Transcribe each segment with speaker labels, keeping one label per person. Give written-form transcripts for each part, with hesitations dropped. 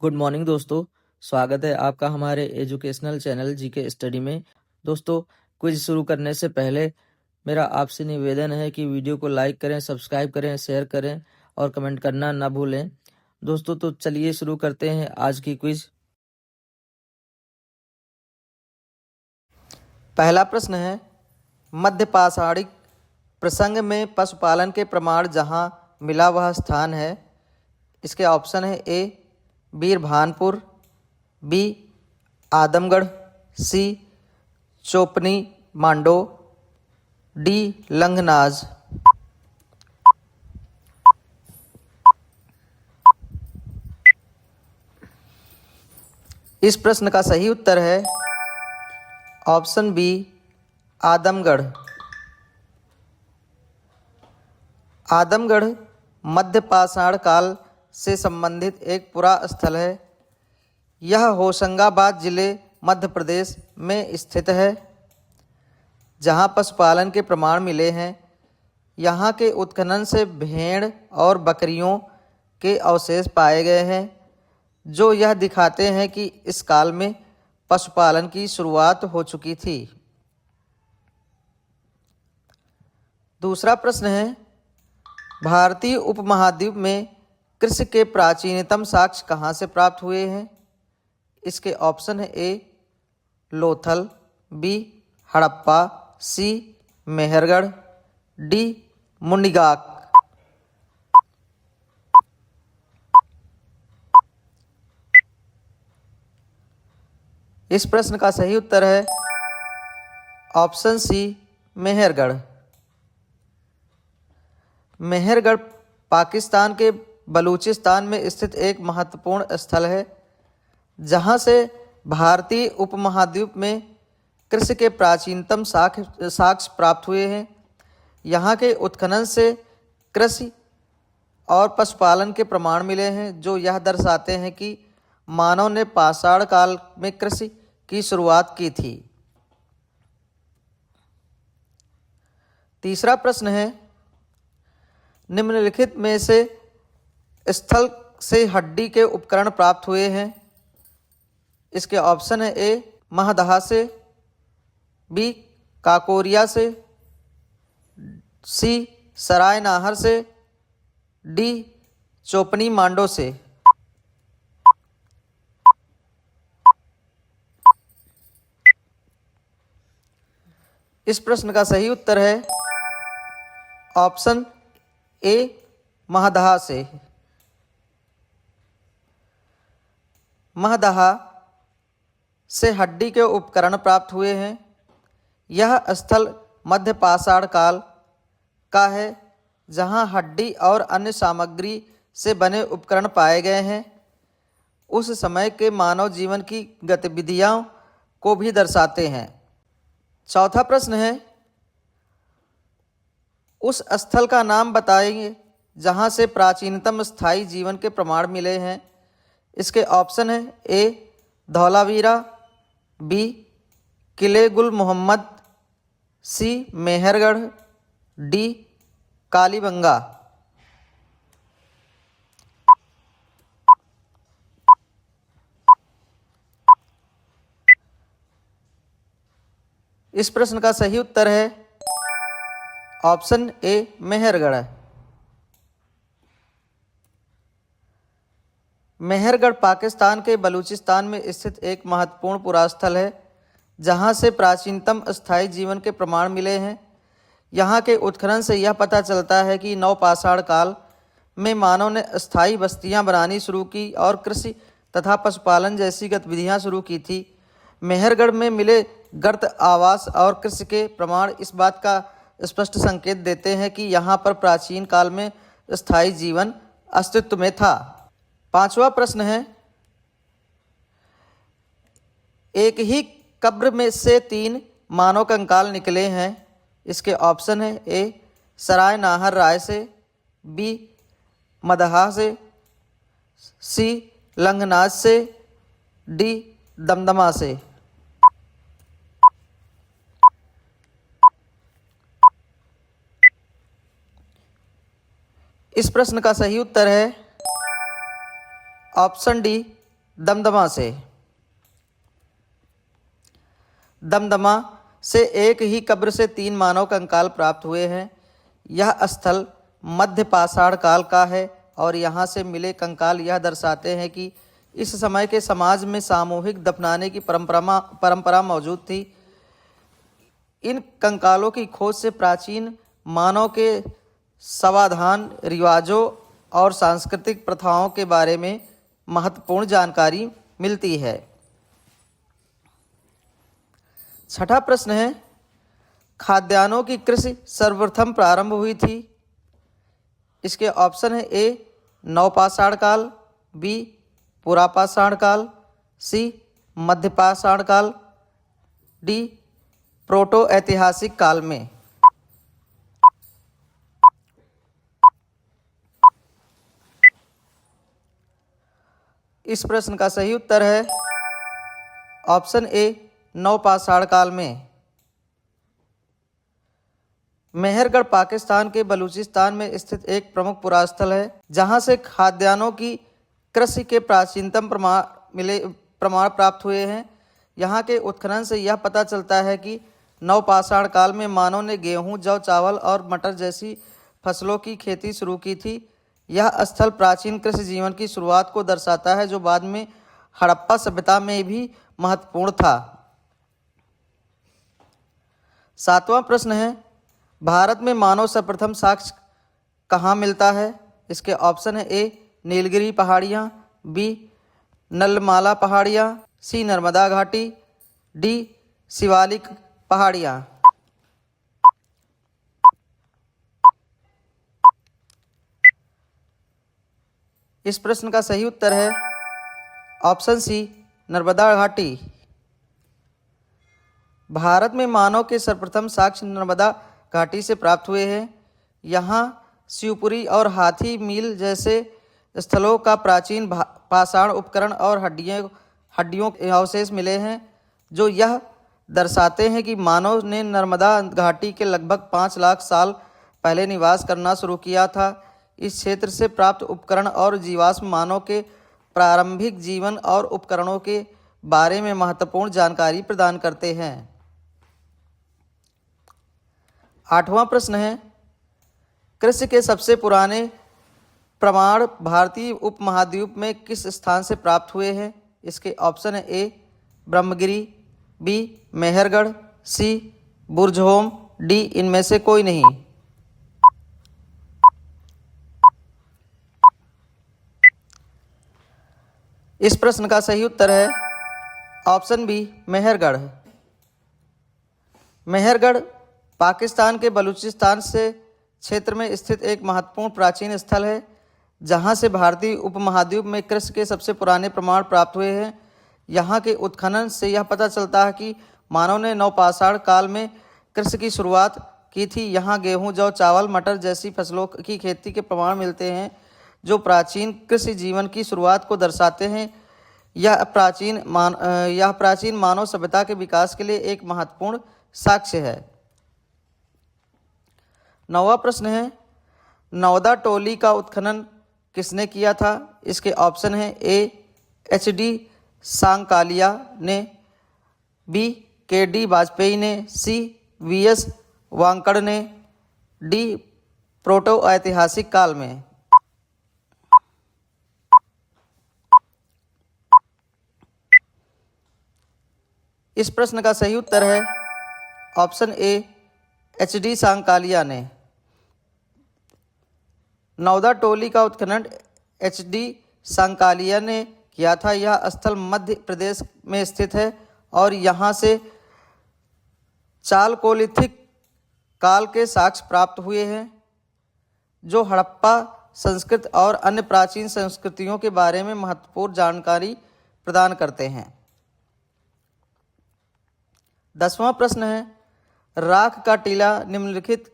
Speaker 1: Good morning दोस्तों। स्वागत है आपका हमारे एजुकेशनल चैनल जीके स्टडी में। दोस्तों, क्विज शुरू करने से पहले मेरा आपसे निवेदन है कि वीडियो को लाइक करें, सब्सक्राइब करें, शेयर करें और कमेंट करना ना भूलें। दोस्तों, तो चलिए शुरू करते हैं आज की क्विज। पहला प्रश्न है, मध्य पाषाणिक प्रसंग में पशुपालन के प्रमाण जहाँ मिला वह स्थान है। इसके ऑप्शन है ए बीरभानपुर, बी आदमगढ़, सी चोपनी मांडो, डी लंघनाज। इस प्रश्न का सही उत्तर है ऑप्शन बी आदमगढ़। आदमगढ़ मध्य पाषाण काल से संबंधित एक पुरा स्थल है। यह होशंगाबाद जिले मध्य प्रदेश में स्थित है, जहां पशुपालन के प्रमाण मिले हैं। यहाँ के उत्खनन से भेड़ और बकरियों के अवशेष पाए गए हैं, जो यह दिखाते हैं कि इस काल में पशुपालन की शुरुआत हो चुकी थी। दूसरा प्रश्न है, भारतीय उपमहाद्वीप में कृषि के प्राचीनतम साक्ष्य कहाँ से प्राप्त हुए हैं। इसके ऑप्शन है ए लोथल, बी हड़प्पा, सी मेहरगढ़, डी मुंडिगाक। इस प्रश्न का सही उत्तर है ऑप्शन सी मेहरगढ़। मेहरगढ़ पाकिस्तान के बलूचिस्तान में स्थित एक महत्वपूर्ण स्थल है, जहां से भारतीय उपमहाद्वीप में कृषि के प्राचीनतम साक्ष्य प्राप्त हुए हैं। यहाँ के उत्खनन से कृषि और पशुपालन के प्रमाण मिले हैं, जो यह दर्शाते हैं कि मानव ने पाषाण काल में कृषि की शुरुआत की थी। तीसरा प्रश्न है, निम्नलिखित में से स्थल से हड्डी के उपकरण प्राप्त हुए हैं। इसके ऑप्शन है ए महदहा से, बी काकोरिया से, सी सराय नाहर से, डी चोपनी मांडो से। इस प्रश्न का सही उत्तर है ऑप्शन ए महदहा से। महदहा से हड्डी के उपकरण प्राप्त हुए हैं। यह स्थल मध्य पाषाण काल का है, जहां हड्डी और अन्य सामग्री से बने उपकरण पाए गए हैं। उस समय के मानव जीवन की गतिविधियों को भी दर्शाते हैं। चौथा प्रश्न है, उस स्थल का नाम बताइए जहां से प्राचीनतम स्थायी जीवन के प्रमाण मिले हैं। इसके ऑप्शन है ए धौलावीरा, बी किले गुल मोहम्मद, सी मेहरगढ़, डी कालीबंगा। इस प्रश्न का सही उत्तर है ऑप्शन ए मेहरगढ़। मेहरगढ़ पाकिस्तान के बलूचिस्तान में स्थित एक महत्वपूर्ण पुरास्थल है, जहां से प्राचीनतम स्थायी जीवन के प्रमाण मिले हैं। यहाँ के उत्खनन से यह पता चलता है कि नवपाषाण काल में मानव ने स्थायी बस्तियां बनानी शुरू की और कृषि तथा पशुपालन जैसी गतिविधियां शुरू की थी। मेहरगढ़ में मिले गर्त आवास और कृषि के प्रमाण इस बात का स्पष्ट संकेत देते हैं कि यहाँ पर प्राचीन काल में स्थायी जीवन अस्तित्व में था। पांचवा प्रश्न है, एक ही कब्र में से 3 मानव कंकाल निकले हैं। इसके ऑप्शन है ए सराय नाहर राय से, बी मदहा से, सी लंघनाज से, डी दमदमा से। इस प्रश्न का सही उत्तर है ऑप्शन डी दमदमा से। दमदमा से एक ही कब्र से 3 मानव कंकाल प्राप्त हुए हैं। यह स्थल मध्य पाषाण काल का है और यहाँ से मिले कंकाल यह दर्शाते हैं कि इस समय के समाज में सामूहिक दफनाने की परंपरा मौजूद थी। इन कंकालों की खोज से प्राचीन मानव के समाधान, रिवाजों और सांस्कृतिक प्रथाओं के बारे में महत्वपूर्ण जानकारी मिलती है। छठा प्रश्न है, खाद्यान्नों की कृषि सर्वप्रथम प्रारंभ हुई थी। इसके ऑप्शन है ए नवपाषाण काल, बी पुरापाषाण काल, सी मध्यपाषाण काल, डी प्रोटो ऐतिहासिक काल में। इस प्रश्न का सही उत्तर है ऑप्शन ए नवपाषाण काल में। मेहरगढ़ पाकिस्तान के बलूचिस्तान में स्थित एक प्रमुख पुरास्थल है जहां से खाद्यान्नों की कृषि के प्राचीनतम प्रमाण प्राप्त हुए हैं। यहाँ के उत्खनन से यह पता चलता है कि नवपाषाण काल में मानव ने गेहूं, जौ, चावल और मटर जैसी फसलों की खेती शुरू की थी। यह स्थल प्राचीन कृषि जीवन की शुरुआत को दर्शाता है जो बाद में हड़प्पा सभ्यता में भी महत्वपूर्ण था। 7वां प्रश्न है, भारत में मानव सर्वप्रथम साक्ष्य कहाँ मिलता है। इसके ऑप्शन है ए नीलगिरी पहाड़ियाँ, बी नलमाला पहाड़ियाँ, सी नर्मदा घाटी, डी शिवालिक पहाड़ियाँ। इस प्रश्न का सही उत्तर है ऑप्शन सी नर्मदा घाटी। भारत में मानव के सर्वप्रथम साक्ष्य नर्मदा घाटी से प्राप्त हुए हैं। यहाँ शिवपुरी और हाथी मील जैसे स्थलों का प्राचीन पाषाण उपकरण और हड्डियों के अवशेष मिले हैं जो यह दर्शाते हैं कि मानव ने नर्मदा घाटी के लगभग 5 लाख साल पहले निवास करना शुरू किया था। इस क्षेत्र से प्राप्त उपकरण और जीवाश्म मानव के प्रारंभिक जीवन और उपकरणों के बारे में महत्वपूर्ण जानकारी प्रदान करते हैं। 8वां प्रश्न है, कृषि के सबसे पुराने प्रमाण भारतीय उपमहाद्वीप में किस स्थान से प्राप्त हुए हैं। इसके ऑप्शन है ए ब्रह्मगिरी, बी मेहरगढ़, सी बुर्जहोम, डी इनमें से कोई नहीं। इस प्रश्न का सही उत्तर है ऑप्शन बी मेहरगढ़। मेहरगढ़ पाकिस्तान के बलूचिस्तान से क्षेत्र में स्थित एक महत्वपूर्ण प्राचीन स्थल है जहां से भारतीय उपमहाद्वीप में कृषि के सबसे पुराने प्रमाण प्राप्त हुए हैं। यहाँ के उत्खनन से यह पता चलता है कि मानव ने नवपाषाण काल में कृषि की शुरुआत की थी। यहाँ गेहूं, जौ, चावल, मटर जैसी फसलों की खेती के प्रमाण मिलते हैं जो प्राचीन कृषि जीवन की शुरुआत को दर्शाते हैं। यह प्राचीन मानव सभ्यता के विकास के लिए एक महत्वपूर्ण साक्ष्य है। 9वां प्रश्न है, नौदा टोली का उत्खनन किसने किया था। इसके ऑप्शन है ए एच.डी. सांकालिया ने, बी के.डी. वाजपेयी ने, सी वी.एस. वांकड़ ने, डी प्रोटो ऐतिहासिक काल में। इस प्रश्न का सही उत्तर है ऑप्शन ए एच.डी. सांकालिया ने। नौदा टोली का उत्खनन एच.डी. सांकालिया ने किया था। यह स्थल मध्य प्रदेश में स्थित है और यहाँ से चालकोलिथिक काल के साक्ष्य प्राप्त हुए हैं जो हड़प्पा संस्कृति और अन्य प्राचीन संस्कृतियों के बारे में महत्वपूर्ण जानकारी प्रदान करते हैं। 10वां प्रश्न है, राख का टीला निम्नलिखित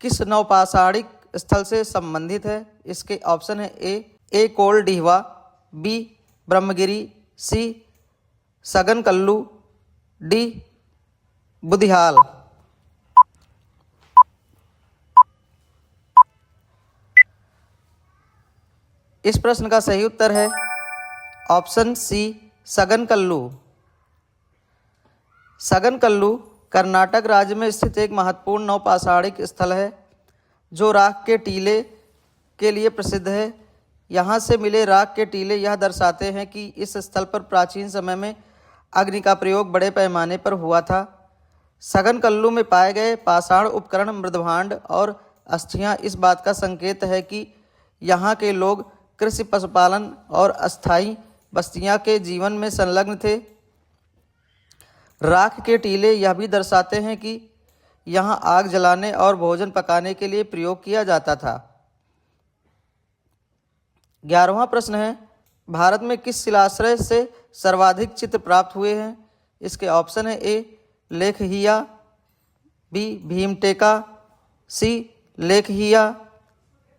Speaker 1: किस नवपाषाणिक स्थल से संबंधित है। इसके ऑप्शन है ए कोल डिहवा, बी ब्रह्मगिरी, सी सगन कल्लू, डी बुधियाल। इस प्रश्न का सही उत्तर है ऑप्शन सी सगनकल्लू। सगनकल्लू कर्नाटक राज्य में स्थित एक महत्वपूर्ण नौपाषाणिक स्थल है जो राख के टीले के लिए प्रसिद्ध है। यहाँ से मिले राख के टीले यह दर्शाते हैं कि इस स्थल पर प्राचीन समय में अग्नि का प्रयोग बड़े पैमाने पर हुआ था। सगनकल्लू में पाए गए पाषाण उपकरण, मृदभांड और अस्थियाँ इस बात का संकेत है कि यहाँ के लोग कृषि, पशुपालन और अस्थायी बस्तियाँ के जीवन में संलग्न थे। राख के टीले यह भी दर्शाते हैं कि यहाँ आग जलाने और भोजन पकाने के लिए प्रयोग किया जाता था। 11वां प्रश्न है, भारत में किस शिलाश्रय से सर्वाधिक चित्र प्राप्त हुए हैं? इसके ऑप्शन है ए लेखहिया, बी भीमटेका, सी लेखहिया,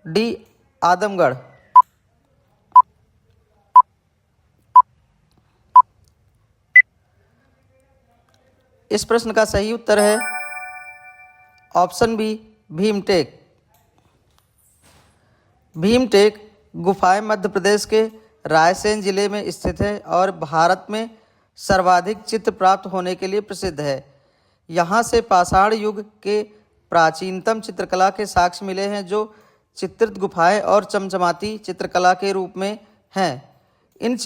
Speaker 1: डी आदमगढ़। इस प्रश्न का सही उत्तर है ऑप्शन बी भीमटेक। भीमटेक गुफाएं मध्य प्रदेश के रायसेन जिले में स्थित है और भारत में सर्वाधिक चित्र प्राप्त होने के लिए प्रसिद्ध है। यहाँ से पाषाण युग के प्राचीनतम चित्रकला के साक्ष्य मिले हैं जो चित्रित गुफाएं और चमचमाती चित्रकला के रूप में हैं। इन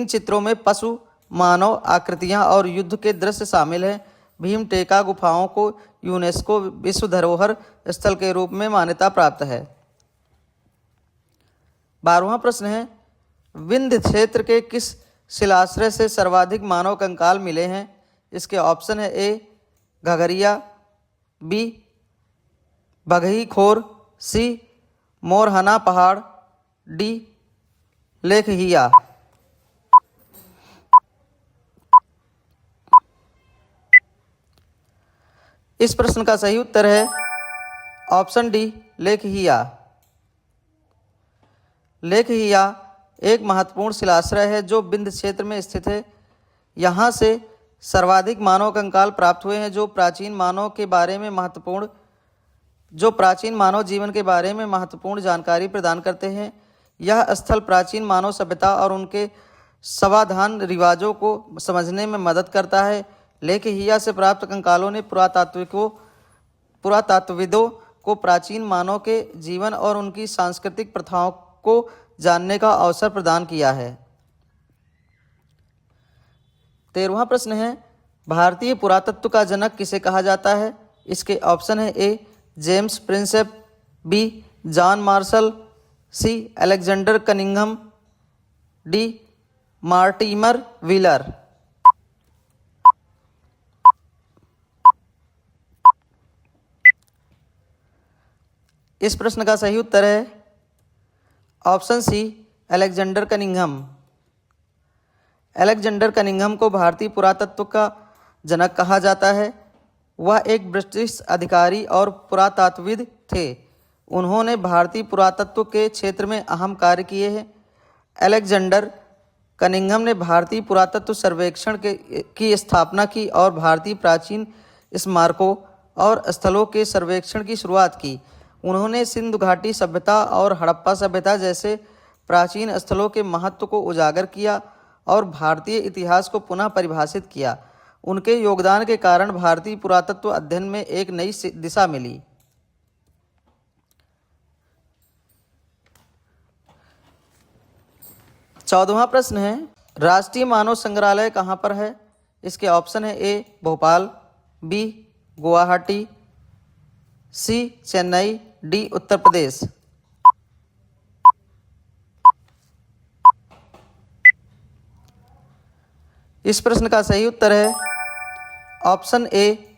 Speaker 1: चित्रों में पशु, मानव आकृतियाँ और युद्ध के दृश्य शामिल हैं। भीमटेका गुफाओं को यूनेस्को विश्व धरोहर स्थल के रूप में मान्यता प्राप्त है। 12वां प्रश्न है, विंध्य क्षेत्र के किस शिलाश्रय से सर्वाधिक मानव कंकाल मिले हैं? इसके ऑप्शन है ए घघरिया, बी बघई-खोर, सी मोरहना पहाड़, डी लेखहिया। इस प्रश्न का सही उत्तर है ऑप्शन डी लेखहिया। लेखहिया एक महत्वपूर्ण शिलाश्रय है जो विंध्य क्षेत्र में स्थित है। यहाँ से सर्वाधिक मानव कंकाल प्राप्त हुए हैं जो प्राचीन मानव जीवन के बारे में महत्वपूर्ण जानकारी प्रदान करते हैं। यह स्थल प्राचीन मानव सभ्यता और उनके समाधान रिवाजों को समझने में मदद करता है। लेखहिया से प्राप्त कंकालों ने पुरातात्विदों को प्राचीन मानव के जीवन और उनकी सांस्कृतिक प्रथाओं को जानने का अवसर प्रदान किया है। 13वां प्रश्न है, भारतीय पुरातत्व का जनक किसे कहा जाता है? इसके ऑप्शन है A James Prinsep, B John Marshall, C Alexander Cunningham, D Mortimer Wheeler. इस प्रश्न का सही उत्तर है option C Alexander Cunningham. Alexander Cunningham को भारतीय पुरातत्व का जनक कहा जाता है। वह एक ब्रिटिश अधिकारी और पुरातत्वविद थे। उन्होंने भारतीय पुरातत्व के क्षेत्र में अहम कार्य किए हैं। अलेक्जेंडर कनिंघम ने भारतीय पुरातत्व सर्वेक्षण की स्थापना की और भारतीय प्राचीन स्मारकों और स्थलों के सर्वेक्षण की शुरुआत की। उन्होंने सिंधु घाटी सभ्यता और हड़प्पा सभ्यता जैसे प्राचीन स्थलों के महत्व को उजागर किया और भारतीय इतिहास को पुनः परिभाषित किया। उनके योगदान के कारण भारतीय पुरातत्व अध्ययन में एक नई दिशा मिली। चौदहवां प्रश्न है, राष्ट्रीय मानव संग्रहालय कहाँ पर है? इसके ऑप्शन है ए भोपाल, बी गुवाहाटी, सी चेन्नई, डी उत्तर प्रदेश। इस प्रश्न का सही उत्तर है ऑप्शन ए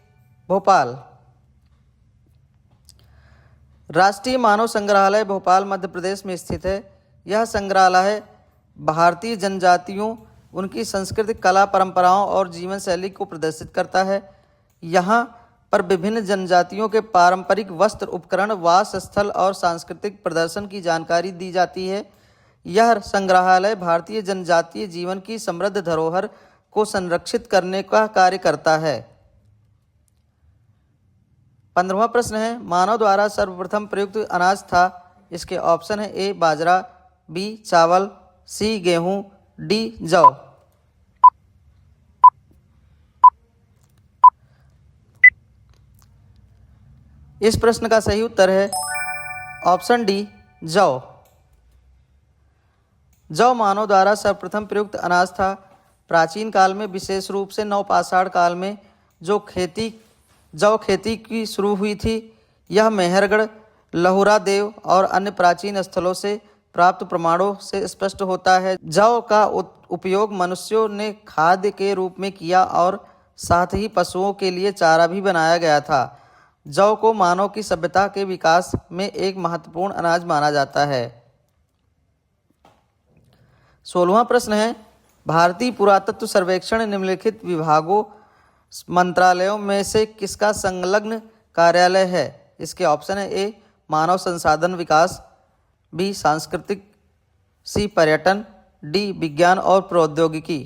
Speaker 1: भोपाल। राष्ट्रीय मानव संग्रहालय भोपाल मध्य प्रदेश में स्थित है। यह संग्रहालय भारतीय जनजातियों, उनकी सांस्कृतिक कला परंपराओं और जीवन शैली को प्रदर्शित करता है। यहाँ पर विभिन्न जनजातियों के पारंपरिक वस्त्र, उपकरण, वास स्थल और सांस्कृतिक प्रदर्शन की जानकारी दी जाती है। यह संग्रहालय भारतीय जनजातीय जीवन की समृद्ध धरोहर को संरक्षित करने का कार्य करता है। 15वां प्रश्न है, मानव द्वारा सर्वप्रथम प्रयुक्त अनाज था? इसके ऑप्शन है ए बाजरा, बी चावल, सी गेहूं, डी जौ। इस प्रश्न का सही उत्तर है ऑप्शन डी जौ। जौ मानव द्वारा सर्वप्रथम प्रयुक्त अनाज था। प्राचीन काल में, विशेष रूप से नवपाषाण काल में जौ खेती की शुरू हुई थी। यह मेहरगढ़, लहुरा देव और अन्य प्राचीन स्थलों से प्राप्त प्रमाणों से स्पष्ट होता है। जौ का उपयोग मनुष्यों ने खाद्य के रूप में किया और साथ ही पशुओं के लिए चारा भी बनाया गया था। जौ को मानव की सभ्यता के विकास में एक महत्वपूर्ण अनाज माना जाता है। 16वां प्रश्न है, भारतीय पुरातत्व सर्वेक्षण निम्नलिखित विभागों मंत्रालयों में से किसका संलग्न कार्यालय है? इसके ऑप्शन है ए मानव संसाधन विकास, बी सांस्कृतिक, सी पर्यटन, डी विज्ञान और प्रौद्योगिकी।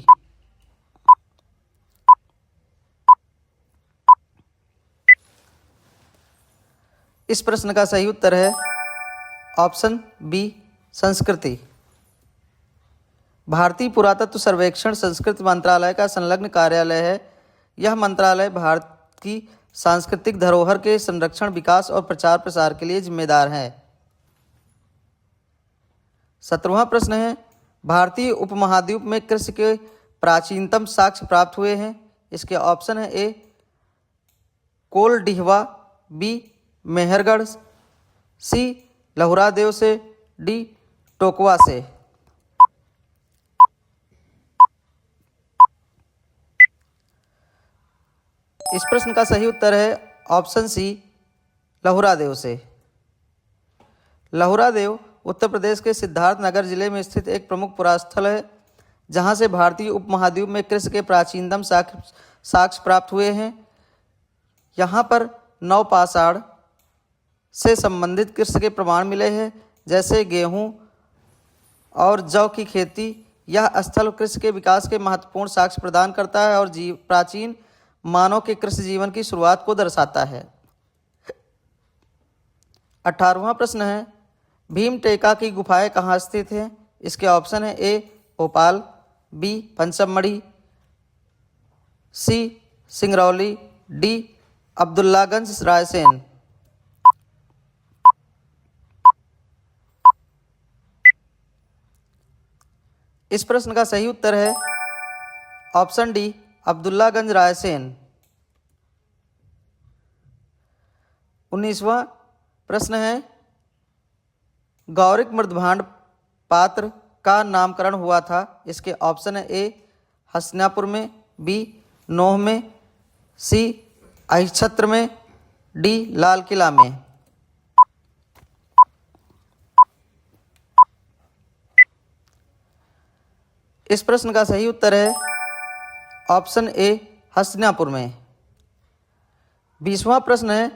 Speaker 1: इस प्रश्न का सही उत्तर है ऑप्शन बी संस्कृति। भारतीय पुरातत्व सर्वेक्षण संस्कृति मंत्रालय का संलग्न कार्यालय है। यह मंत्रालय भारत की सांस्कृतिक धरोहर के संरक्षण, विकास और प्रचार प्रसार के लिए जिम्मेदार है। 17वां प्रश्न है, भारतीय उपमहाद्वीप में कृषि के प्राचीनतम साक्ष्य प्राप्त हुए हैं। इसके ऑप्शन है ए कोलडिहवा, बी मेहरगढ़, सी लहुरा देव से, डी टोकवा से। इस प्रश्न का सही उत्तर है ऑप्शन सी लहुरा देव से। लहुरा देव उत्तर प्रदेश के सिद्धार्थनगर जिले में स्थित एक प्रमुख पुरास्थल है, जहां से भारतीय उपमहाद्वीप में कृषि के प्राचीनतम साक्ष्य प्राप्त हुए हैं। यहां पर नवपाषाण से संबंधित कृषि के प्रमाण मिले हैं, जैसे गेहूं और जौ की खेती। यह स्थल कृषि के विकास के महत्वपूर्ण साक्ष्य प्रदान करता है और प्राचीन मानव के कृषि जीवन की शुरुआत को दर्शाता है। 18वां प्रश्न है, भीमटेका की गुफाएं कहाँ स्थित हैं? इसके ऑप्शन है ए भोपाल, बी पंचमढ़ी, सी सिंगरौली, डी अब्दुल्लागंज रायसेन। इस प्रश्न का सही उत्तर है ऑप्शन डी अब्दुल्लागंज रायसेन। 19वां प्रश्न है, गौरिक मृदभांड पात्र का नामकरण हुआ था। इसके ऑप्शन है ए हसनापुर में, बी नोह में, सी अहिच्छत्र में, डी लाल किला में। इस प्रश्न का सही उत्तर है ऑप्शन ए हसनापुर में। 20वां प्रश्न है,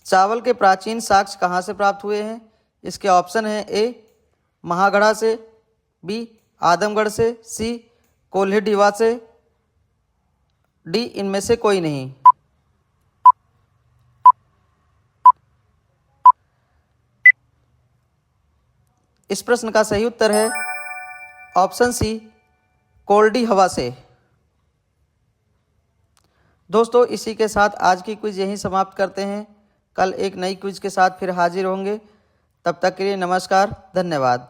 Speaker 1: चावल के प्राचीन साक्ष्य कहाँ से प्राप्त हुए हैं? इसके ऑप्शन है ए महागढ़ा से, बी आदमगढ़ से, सी कोल्हाडीवा से, डी इनमें से कोई नहीं। इस प्रश्न का सही उत्तर है ऑप्शन सी कोल्डी हवा से। दोस्तों, इसी के साथ आज की क्विज यहीं समाप्त करते हैं। कल एक नई क्विज के साथ फिर हाजिर होंगे। तब तक के लिए नमस्कार, धन्यवाद।